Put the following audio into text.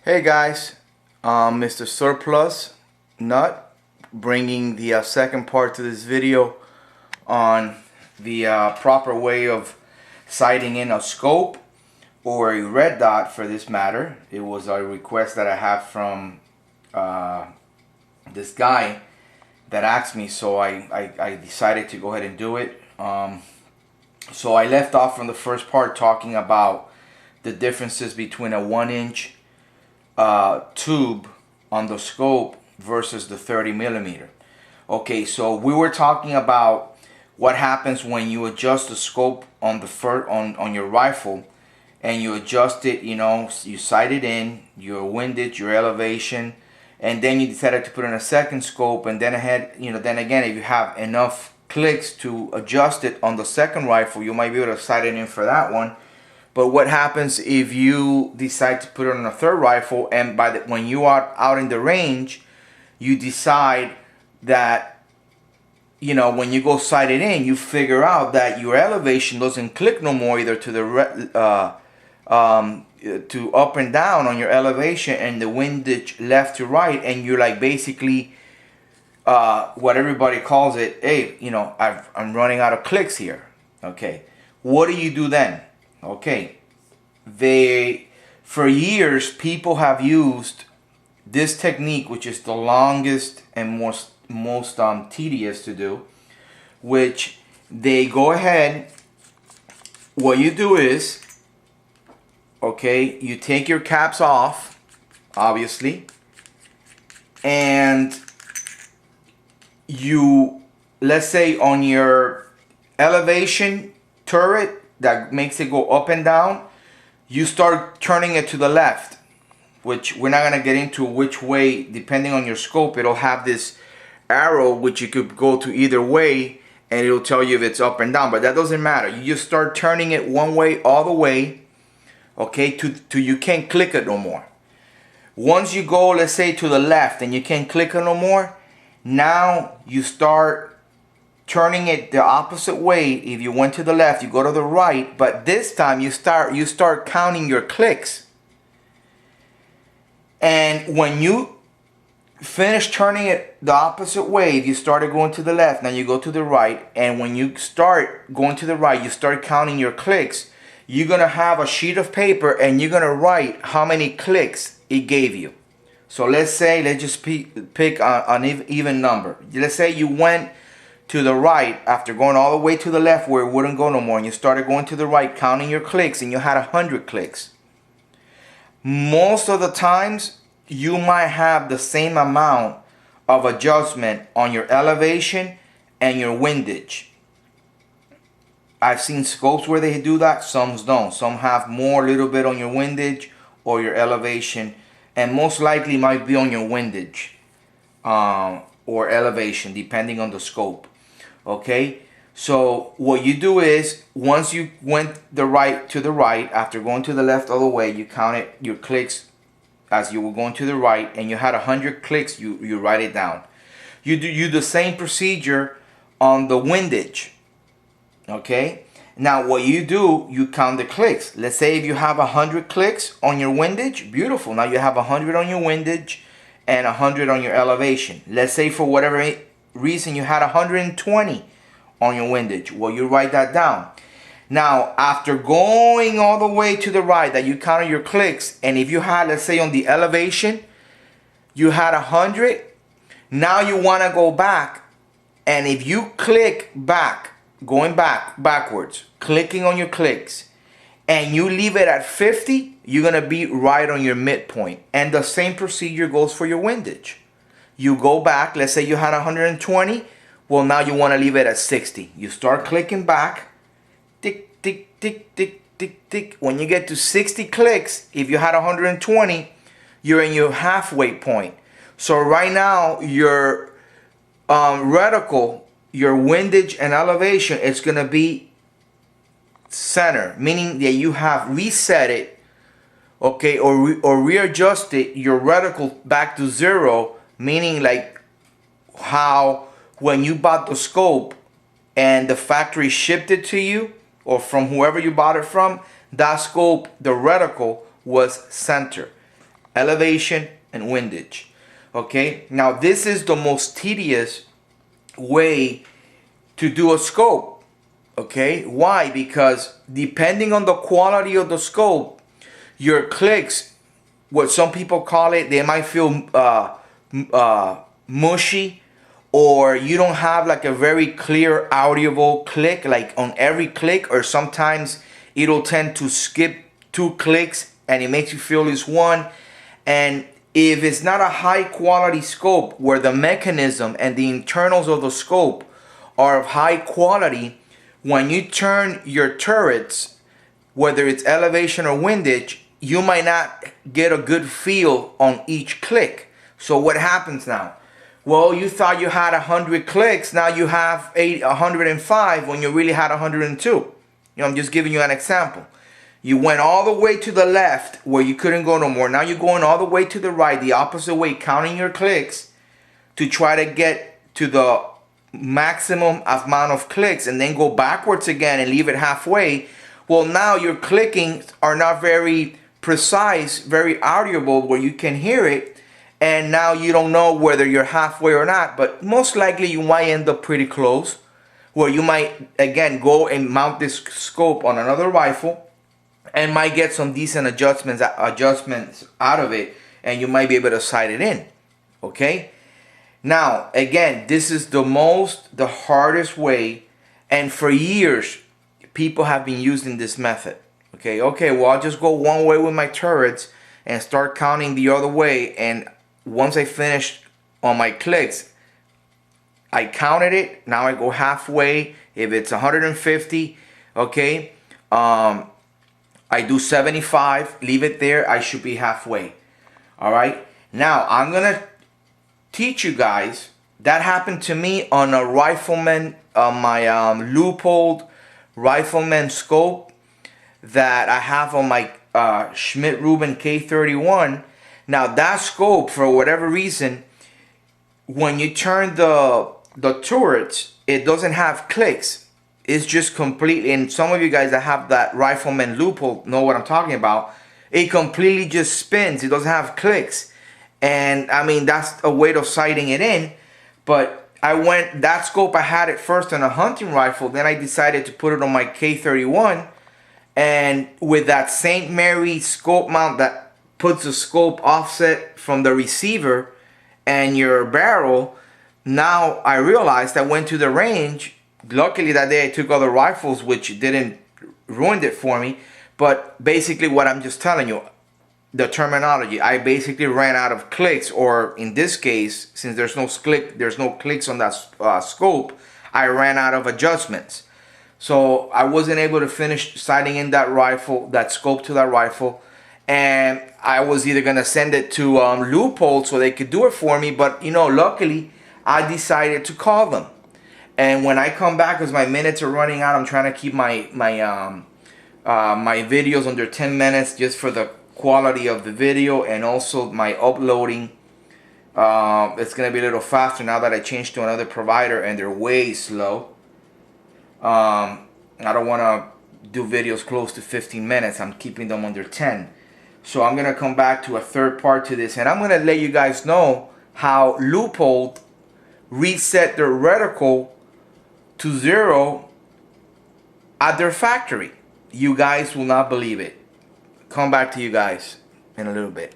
Hey guys, Mr. Surplus Nut bringing the second part to this video on the proper way of sighting in a scope or a red dot for this matter. It was a request that I have from this guy that asked me, so I decided to go ahead and do it. So I left off from the first part talking about the differences between a 1-inch tube on the scope versus the 30 millimeter. Okay, so we were talking about what happens when you adjust the scope on the on your rifle, and you adjust it. You know, you sight it in your windage, your elevation, and then you decided to put in a second scope, and then then again, if you have enough clicks to adjust it on the second rifle, you might be able to sight it in for that one. But what happens if you decide to put it on a third rifle, and when you are out in the range, you decide that, you know, when you go sight it in, you figure out that your elevation doesn't click no more, either to the to up and down on your elevation, and the windage left to right, and you're like basically what everybody calls it, hey, you know, I'm running out of clicks here. Okay, what do you do then? Okay, for years people have used this technique, which is the longest and most tedious to do, which they go ahead. What you do is, okay, you take your caps off, obviously, and you, let's say on your elevation turret that makes it go up and down, you start turning it to the left, which we're not going to get into which way. Depending on your scope, it'll have this arrow which you could go to either way, and it'll tell you if it's up and down, but that doesn't matter. You just start turning it one way all the way, okay, to you can't click it no more. Once you go, let's say, to the left and you can't click it no more, now you start turning it the opposite way. If you went to the left, you go to the right, but this time you start counting your clicks. And when you finish turning it the opposite way, if you started going to the left, now you go to the right, and when you start going to the right, you start counting your clicks. You're gonna have a sheet of paper and you're gonna write how many clicks it gave you. So let's just pick an even number. Let's say you went to the right after going all the way to the left where it wouldn't go no more, and you started going to the right, counting your clicks, and you had 100 clicks. Most of the times you might have the same amount of adjustment on your elevation and your windage. I've seen scopes where they do that, some don't. Some have more, a little bit on your windage or your elevation, and most likely might be on your windage or elevation, depending on the scope. Okay, so what you do is, once you went to the right after going to the left all the way, you counted your clicks as you were going to the right, and you had 100 clicks. You write it down. You do the same procedure on the windage. Okay, now what you do, you count the clicks. Let's say if you have 100 clicks on your windage, beautiful. Now you have 100 on your windage and 100 on your elevation. Let's say for whatever reason you had 120 on your windage. Well, you write that down. Now, after going all the way to the right, that you counted your clicks, and if you had, let's say on the elevation, you had 100, now you want to go back, and if you click back, going backwards, clicking on your clicks, and you leave it at 50, you're going to be right on your midpoint. And the same procedure goes for your windage. You go back, let's say you had 120, well, now you want to leave it at 60. You start clicking back, tick, tick, tick, tick, tick, tick. When you get to 60 clicks, if you had 120, you're in your halfway point. So right now, your reticle, your windage and elevation, it's going to be center, meaning that you have reset it, okay, or readjusted your reticle back to zero, meaning like how when you bought the scope and the factory shipped it to you, or from whoever you bought it from, that scope, the reticle was center. elevation and windage. Okay, now this is the most tedious way to do a scope. Okay, why? Because depending on the quality of the scope, your clicks, what some people call it, they might feel mushy, or you don't have like a very clear audible click like on every click, or sometimes it'll tend to skip 2 clicks and it makes you feel it's one. And if it's not a high quality scope where the mechanism and the internals of the scope are of high quality, when you turn your turrets, whether it's elevation or windage, you might not get a good feel on each click. So what happens now? Well, you thought you had 100 clicks, now you have 105 when you really had 102. You know, I'm just giving you an example. You went all the way to the left where you couldn't go no more. Now you're going all the way to the right, the opposite way, counting your clicks to try to get to the maximum amount of clicks, and then go backwards again and leave it halfway. Well, now your clicking are not very precise, very audible where you can hear it, and now you don't know whether you're halfway or not, but most likely you might end up pretty close, where you might again go and mount this scope on another rifle and might get some decent adjustments out of it, and you might be able to sight it in. Okay, now again, this is the hardest way, and for years people have been using this method. Okay, well, I'll just go one way with my turrets and start counting the other way, and once I finish on my clicks, I counted it, now I go halfway. If it's 150, okay, I do 75, leave it there, I should be halfway. Alright, now I'm gonna teach you guys. That happened to me on a rifleman, my Leupold rifleman scope that I have on my Schmidt-Rubin K31. Now that scope, for whatever reason, when you turn the turrets, it doesn't have clicks. It's just completely, and some of you guys that have that rifleman Leupold know what I'm talking about. It completely just spins. It doesn't have clicks. And I mean, that's a way of sighting it in. But that scope, I had it first on a hunting rifle. Then I decided to put it on my K31. And with that St. Mary scope mount that puts the scope offset from the receiver and your barrel, now I realized I went to the range. Luckily that day I took other rifles, which didn't ruin it for me. But basically what I'm just telling you, the terminology, I basically ran out of clicks, or in this case, since there's no clicks on that scope, I ran out of adjustments. So I wasn't able to finish sighting in that scope to that rifle, and I was either gonna send it to Leupold so they could do it for me, but you know, luckily I decided to call them. And when I come back, because my minutes are running out, I'm trying to keep my videos under 10 minutes just for the quality of the video, and also my uploading. It's gonna be a little faster now that I changed to another provider and they're way slow. I don't want to do videos close to 15 minutes. I'm keeping them under 10. So I'm gonna come back to a third part to this, and I'm gonna let you guys know how Leupold reset their reticle to 0 at their factory. You guys will not believe it. Come back to you guys in a little bit.